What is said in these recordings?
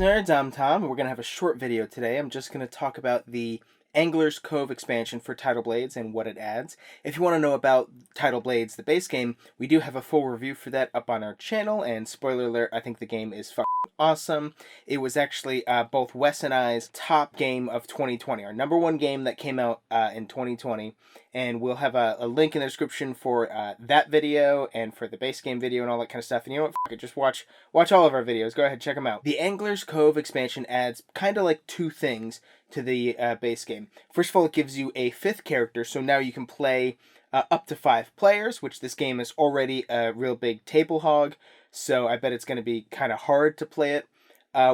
nerds? I'm Tom, and we're going to have a short video today. I'm just going to talk about the Angler's Cove expansion for Tidal Blades and what it adds. If you want to know about Tidal Blades, the base game, we do have a full review for that up on our channel, and spoiler alert, I think the game is fucking awesome. It was actually both Wes and I's top game of 2020, our number one game that came out in 2020, and we'll have a link in the description for that video and for the base game video and all that kind of stuff. And you know what, fuck it, just watch all of our videos. Go ahead, check them out. The Angler's Cove expansion adds kind of like two things to the base game. First of all, it gives you a fifth character, so now you can play up to 5 players, which this game is already a real big table hog, so I bet it's going to be kind of hard to play it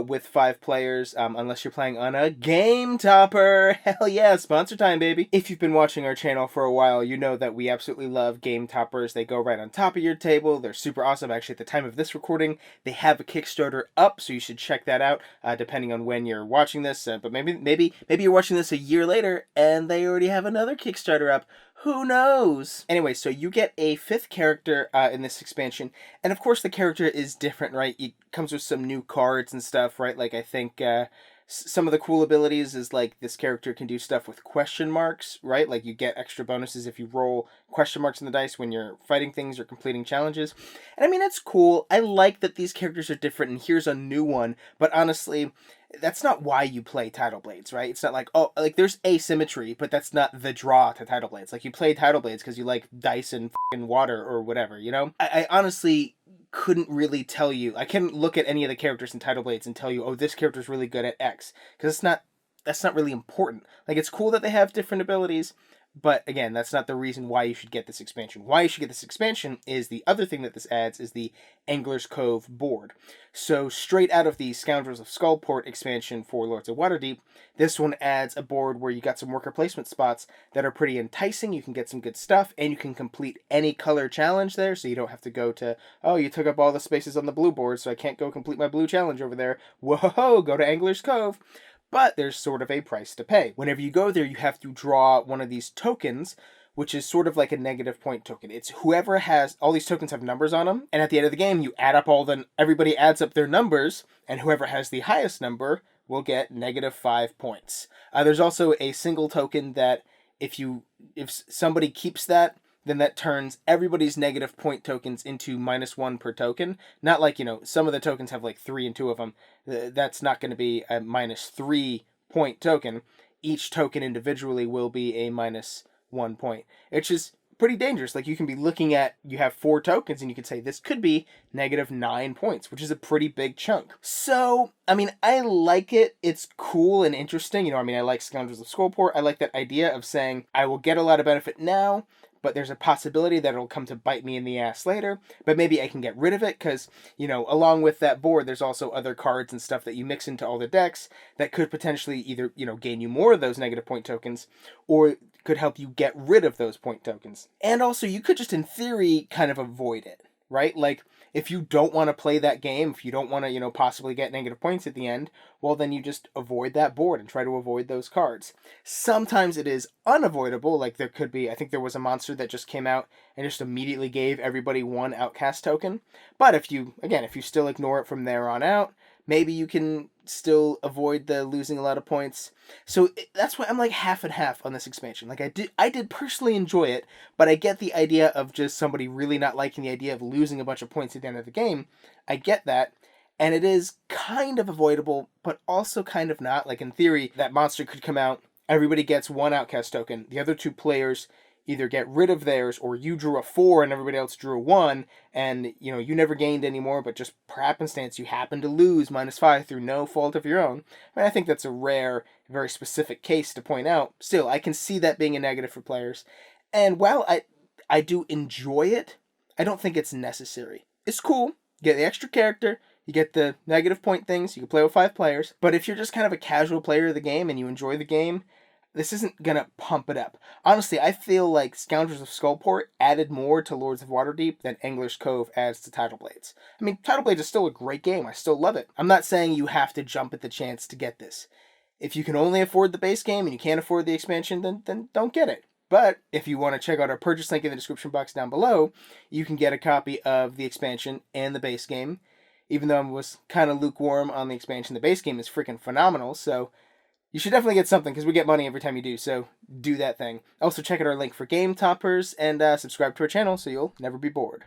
with 5 players, unless you're playing on a game topper. Hell yeah, sponsor time, baby. If you've been watching our channel for a while, you know that we absolutely love game toppers. They go right on top of your table. They're super awesome. Actually, at the time of this recording, they have a Kickstarter up, so you should check that out, depending on when you're watching this. But maybe you're watching this a year later, and they already have another Kickstarter up. Who knows? Anyway, so you get a 5th character in this expansion, and of course the character is different, right? It comes with some new cards and stuff, right? Like, I think some of the cool abilities is, like, this character can do stuff with question marks, right? Like, you get extra bonuses if you roll question marks in the dice when you're fighting things or completing challenges. And I mean, that's cool. I like that these characters are different, and here's a new one, but honestly, that's not why you play Tidal Blades, right? It's not like, oh, like, there's asymmetry, but that's not the draw to Tidal Blades. Like, you play Tidal Blades because you like dice and fucking water or whatever, you know? I honestly couldn't really tell you. I couldn't look at any of the characters in Tidal Blades and tell you, oh, this character's really good at X, because that's not really important. Like, it's cool that they have different abilities, but again, that's not the reason why you should get this expansion. Why you should get this expansion is the other thing that this adds is the Angler's Cove board. So straight out of the Scoundrels of Skullport expansion for Lords of Waterdeep, this one adds a board where you got some worker placement spots that are pretty enticing. You can get some good stuff, and you can complete any color challenge there, so you don't have to go to, oh, you took up all the spaces on the blue board, so I can't go complete my blue challenge over there. Whoa, go to Angler's Cove. But there's sort of a price to pay. Whenever you go there, you have to draw one of these tokens, which is sort of like a negative point token. It's whoever has, all these tokens have numbers on them, and at the end of the game, you add up everybody adds up their numbers, and whoever has the highest number will get -5 points. There's also a single token that if somebody keeps that, then that turns everybody's negative point tokens into -1 per token. Not like, some of the tokens have like 3 and 2 of them. That's not going to be a -3 point token. Each token individually will be a -1 point. It's just pretty dangerous. Like, you can be looking at, you have 4 tokens, and you could say this could be -9 points, which is a pretty big chunk. So, I mean, I like it. It's cool and interesting. I like Scoundrels of Skullport. I like that idea of saying, I will get a lot of benefit now, but there's a possibility that it'll come to bite me in the ass later, but maybe I can get rid of it, because, along with that board, there's also other cards and stuff that you mix into all the decks that could potentially either, gain you more of those negative point tokens, or could help you get rid of those point tokens. And also, you could just, in theory, kind of avoid it, right? Like, if you don't want to play that game, if you don't want to, possibly get negative points at the end, well, then you just avoid that board and try to avoid those cards. Sometimes it is unavoidable. Like, there could be, I think there was a monster that just came out and just immediately gave everybody 1 outcast token. But if you still ignore it from there on out, maybe you can still avoid the losing a lot of points. So that's why I'm like half and half on this expansion. Like, I did personally enjoy it, but I get the idea of just somebody really not liking the idea of losing a bunch of points at the end of the game. I get that. And it is kind of avoidable, but also kind of not. Like, in theory, that monster could come out, everybody gets 1 outcast token, the other 2 players either get rid of theirs, or you drew a 4 and everybody else drew a 1, and, you never gained any more, but just per happenstance, you happen to lose -5 through no fault of your own. I mean, I think that's a rare, very specific case to point out. Still, I can see that being a negative for players. And while I do enjoy it, I don't think it's necessary. It's cool. You get the extra character, you get the negative point things, you can play with 5 players, but if you're just kind of a casual player of the game and you enjoy the game, this isn't gonna pump it up. Honestly, I feel like Scoundrels of Skullport added more to Lords of Waterdeep than Angler's Cove adds to Tidal Blades. I mean, Tidal Blades is still a great game. I still love it. I'm not saying you have to jump at the chance to get this. If you can only afford the base game and you can't afford the expansion, then don't get it. But if you want to check out our purchase link in the description box down below, you can get a copy of the expansion and the base game. even though I was kind of lukewarm on the expansion. The base game is freaking phenomenal, so you should definitely get something, because we get money every time you do, so do that thing. Also, check out our link for game toppers, and subscribe to our channel so you'll never be bored.